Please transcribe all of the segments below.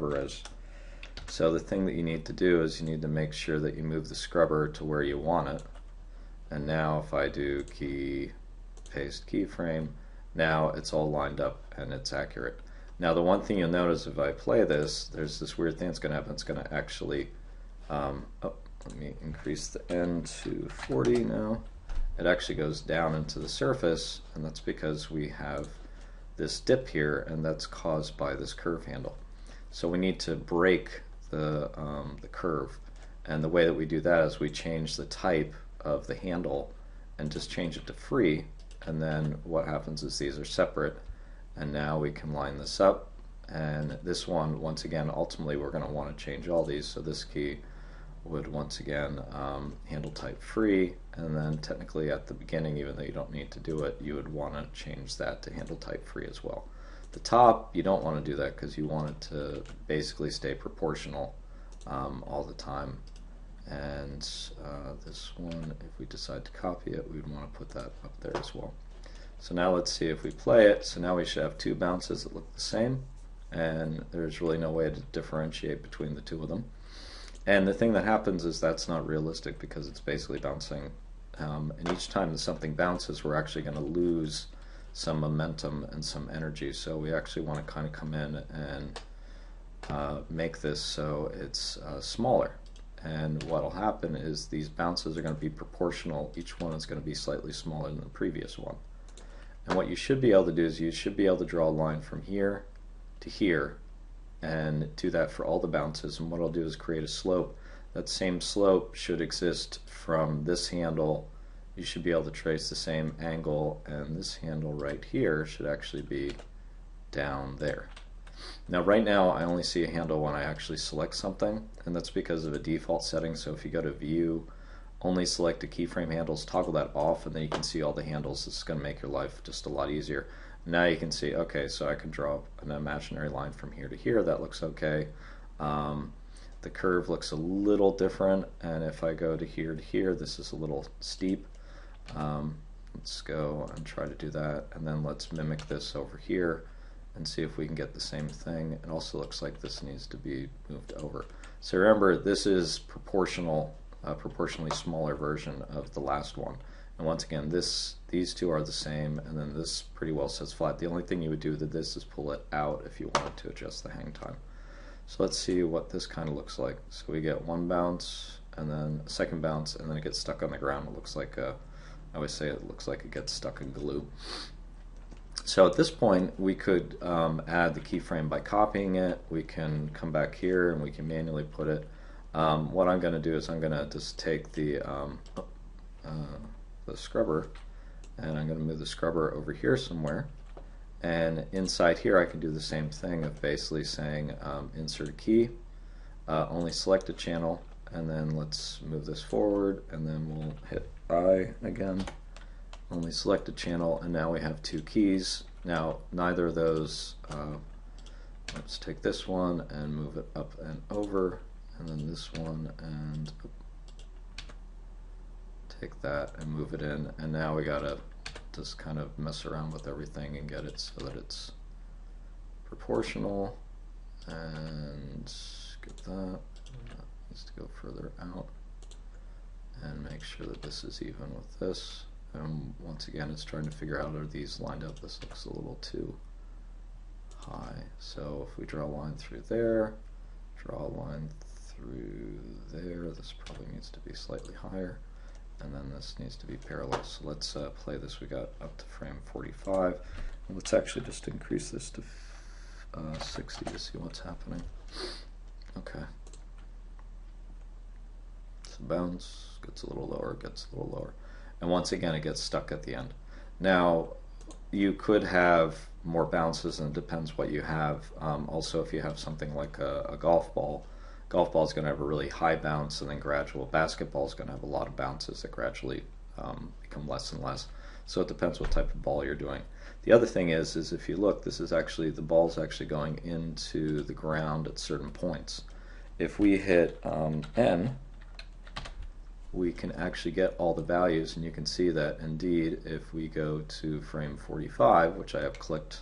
scrubber is. So the thing that you need to do is you need to make sure that you move the scrubber to where you want it. And now if I do paste keyframe, now it's all lined up and it's accurate. Now the one thing you'll notice if I play this, there's this weird thing that's going to happen. It's going to actually, let me increase the N to 40 now. It actually goes down into the surface, and that's because we have this dip here, and that's caused by this curve handle. So we need to break the curve, and the way that we do that is we change the type of the handle and just change it to free, and then what happens is these are separate, and now we can line this up. And this one, once again, ultimately we're going to want to change all these, so this key would once again handle type free, and then technically at the beginning, even though you don't need to do it, you would want to change that to handle type free as well. The top, you don't want to do that because you want it to basically stay proportional all the time. And this one, if we decide to copy it, we'd want to put that up there as well. So now let's see if we play it. So now we should have two bounces that look the same, and there's really no way to differentiate between the two of them. And the thing that happens is that's not realistic because it's basically bouncing. And each time that something bounces, we're actually going to lose some momentum and some energy. So we actually want to kind of come in and make this so it's smaller. And what will happen is these bounces are going to be proportional. Each one is going to be slightly smaller than the previous one. And what you should be able to do is you should be able to draw a line from here to here, and do that for all the bounces. And what I'll do is create a slope. That same slope should exist from this handle. You should be able to trace the same angle, and this handle right here should actually be down there. Now right now I only see a handle when I actually select something, and that's because of a default setting. So if you go to View, only select the keyframe handles, toggle that off, and then you can see all the handles. This is going to make your life just a lot easier. Now you can see, okay, so I can draw an imaginary line from here to here. That looks okay. The curve looks a little different, and if I go to here, this is a little steep. Let's go and try to do that, and then let's mimic this over here and see if we can get the same thing. It also looks like this needs to be moved over. So remember, this is proportional, proportionally smaller version of the last one. And once again, these two are the same, and then this pretty well sits flat. The only thing you would do with this is pull it out if you wanted to adjust the hang time. So let's see what this kind of looks like. So we get one bounce, and then a second bounce, and then it gets stuck on the ground. It looks like I always say it looks like it gets stuck in glue. So at this point, we could add the keyframe by copying it. We can come back here and we can manually put it. What I'm going to do is I'm going to just take the scrubber, and I'm going to move the scrubber over here somewhere. And inside here I can do the same thing of basically saying insert a key, only select a channel, and then let's move this forward, and then we'll hit I again, only select a channel, and now we have two keys. Now neither of those, let's take this one and move it up and over, and then this one and take that and move it in, and now we gotta just kind of mess around with everything and get it so that it's proportional, and get that. That needs to go further out, and make sure that this is even with this. And once again, it's trying to figure out, are these lined up? This looks a little too high. So if we draw a line through there, draw a line through there, this probably needs to be slightly higher, and then this needs to be parallel. So let's play this. We got up to frame 45. And let's actually just increase this to 60 to see what's happening. Okay. So bounce, gets a little lower, gets a little lower. And once again, it gets stuck at the end. Now, you could have more bounces, and it depends what you have. Also, if you have something like a golf ball is going to have a really high bounce and then gradual. Basketball is going to have a lot of bounces that gradually become less and less. So it depends what type of ball you're doing. The other thing is if you look, this is actually, the ball's actually going into the ground at certain points. If we hit N, we can actually get all the values, and you can see that indeed if we go to frame 45, which I have clicked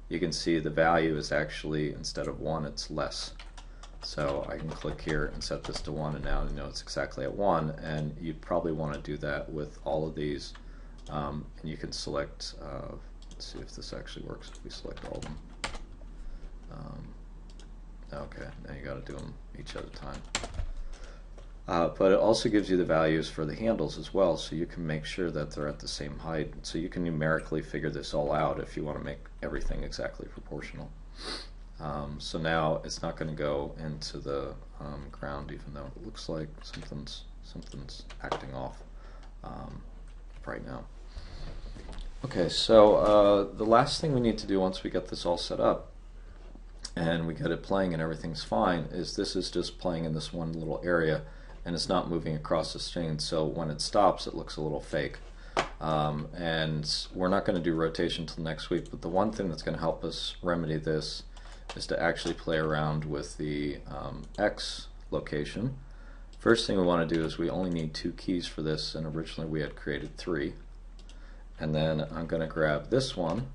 you can see the value is actually, instead of 1, it's less. So I can click here and set this to 1, and now I know it's exactly at 1, and you'd probably want to do that with all of these. And you can select, let's see if this actually works if we select all of them. Okay, now you got to do them each at a time. But it also gives you the values for the handles as well, so you can make sure that they're at the same height. So you can numerically figure this all out if you want to make everything exactly proportional. So now it's not going to go into the ground, even though it looks like something's acting off right now. Okay, so the last thing we need to do once we get this all set up and we get it playing and everything's fine is this is just playing in this one little area and it's not moving across the screen, so when it stops it looks a little fake. And we're not going to do rotation till next week, but the one thing that's going to help us remedy this is to actually play around with the X location. First thing we want to do is we only need 2 keys for this, and originally we had created 3. And then I'm going to grab this one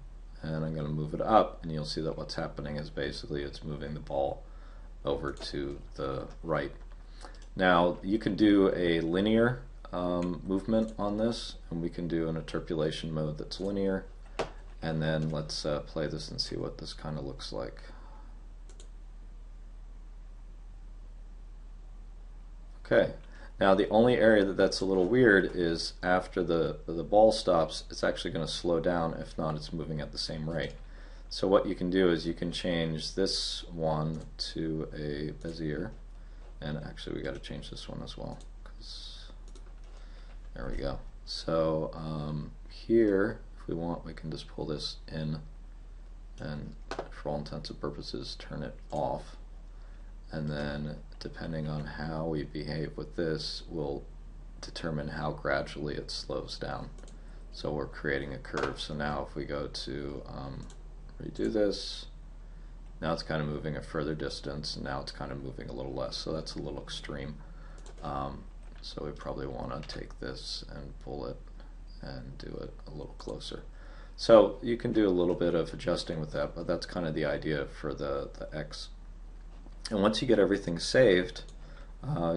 and I'm going to move it up, and you'll see that what's happening is basically it's moving the ball over to the right. Now you can do a linear movement on this, and we can do an interpolation mode that's linear, and then let's play this and see what this kind of looks like. Okay, now the only area that's a little weird is after the ball stops, it's actually going to slow down. If not, it's moving at the same rate. So what you can do is you can change this one to a Bezier, and actually we got to change this one as well. There we go. So here, if we want, we can just pull this in and for all intents and purposes turn it off. And then depending on how we behave with this will determine how gradually it slows down. So we're creating a curve. So now if we go to redo this, now it's kind of moving a further distance, and now it's kind of moving a little less. So that's a little extreme. So we probably want to take this and pull it and do it a little closer. So you can do a little bit of adjusting with that, but that's kind of the idea for the X. And once you get everything saved,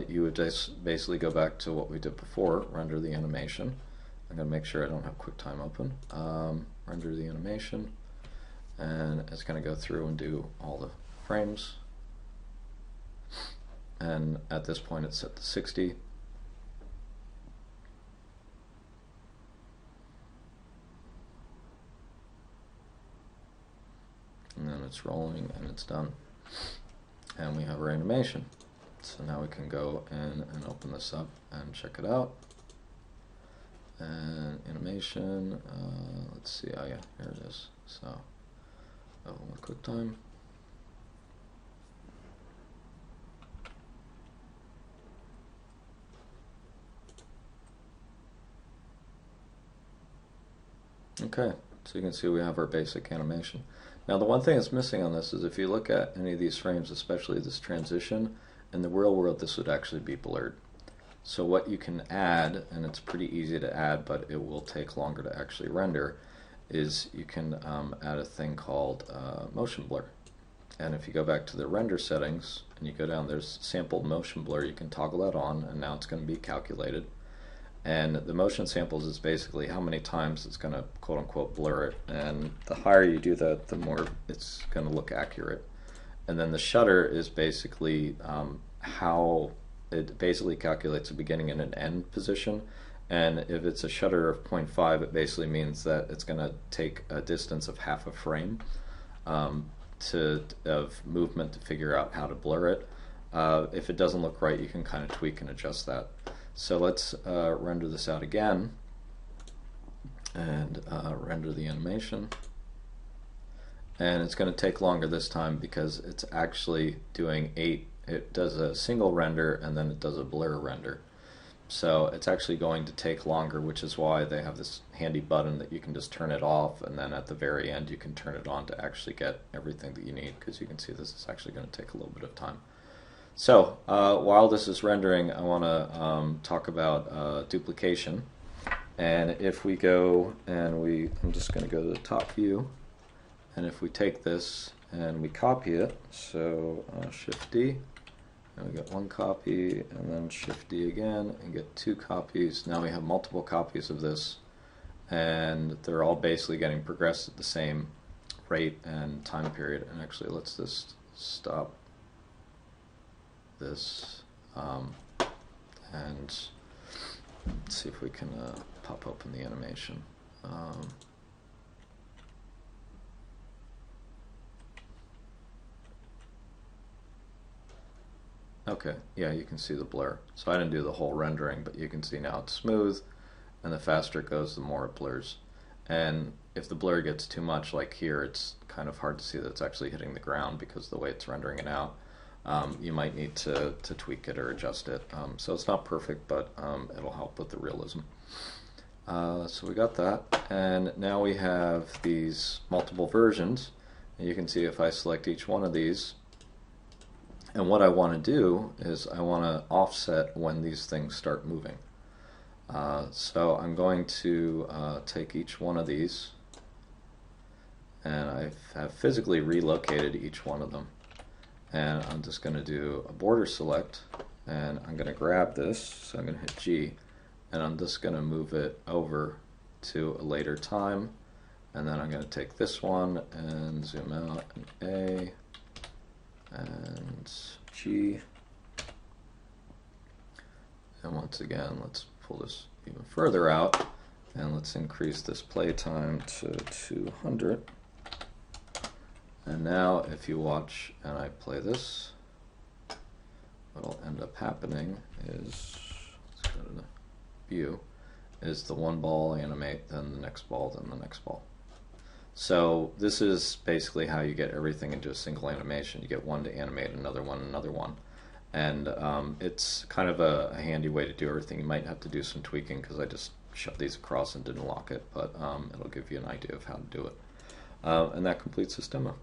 you would just basically go back to what we did before, render the animation. I'm going to make sure I don't have QuickTime open. Render the animation, and it's going to go through and do all the frames. And at this point it's set to 60. And then it's rolling and it's done. And we have our animation. So now we can go in and open this up and check it out. And animation, let's see, oh yeah, here it is. So open with QuickTime. Okay, so you can see we have our basic animation. Now the one thing that's missing on this is if you look at any of these frames, especially this transition, in the real world this would actually be blurred. So what you can add, and it's pretty easy to add but it will take longer to actually render, is you can add a thing called motion blur. And if you go back to the render settings and you go down, there's sample motion blur, you can toggle that on, and now it's going to be calculated. And the motion samples is basically how many times it's going to quote unquote blur it, and the higher you do that, the more it's going to look accurate. And then the shutter is basically how it basically calculates a beginning and an end position. And if it's a shutter of 0.5, it basically means that it's going to take a distance of half a frame of movement to figure out how to blur it. If it doesn't look right, you can kind of tweak and adjust that. So let's render this out again and render the animation. And it's going to take longer this time because it's actually doing it does a single render and then it does a blur render. So it's actually going to take longer, which is why they have this handy button that you can just turn it off, and then at the very end you can turn it on to actually get everything that you need, because you can see this is actually going to take a little bit of time. So while this is rendering, I want to talk about duplication. And if we go and I'm just going to go to the top view, And if we take this and we copy it, so Shift D, and we get one copy, and then Shift D again, and get two copies. Now we have multiple copies of this, and they're all basically getting progressed at the same rate and time period. And actually, let's just stop this, and see if we can pop open the animation. Okay, yeah, you can see the blur. So I didn't do the whole rendering, but you can see now it's smooth, and the faster it goes, the more it blurs. And if the blur gets too much, like here, it's kind of hard to see that it's actually hitting the ground because of the way it's rendering it out. You might need to tweak it or adjust it. So it's not perfect, but it'll help with the realism. So we got that, and now we have these multiple versions. And you can see if I select each one of these, and what I want to do is I want to offset when these things start moving. So I'm going to take each one of these, and I have physically relocated each one of them. And I'm just going to do a border select, and I'm going to grab this, so I'm going to hit G, and I'm just going to move it over to a later time, and then I'm going to take this one and zoom out, and A, and G, and once again let's pull this even further out, and let's increase this play time to 200. And now if you watch and I play this, what'll end up happening is, let's go to the view, is the one ball animate, then the next ball, then the next ball. So this is basically how you get everything into a single animation. You get one to animate, another one. And it's kind of a handy way to do everything. You might have to do some tweaking because I just shoved these across and didn't lock it, but it'll give you an idea of how to do it. And that completes this demo.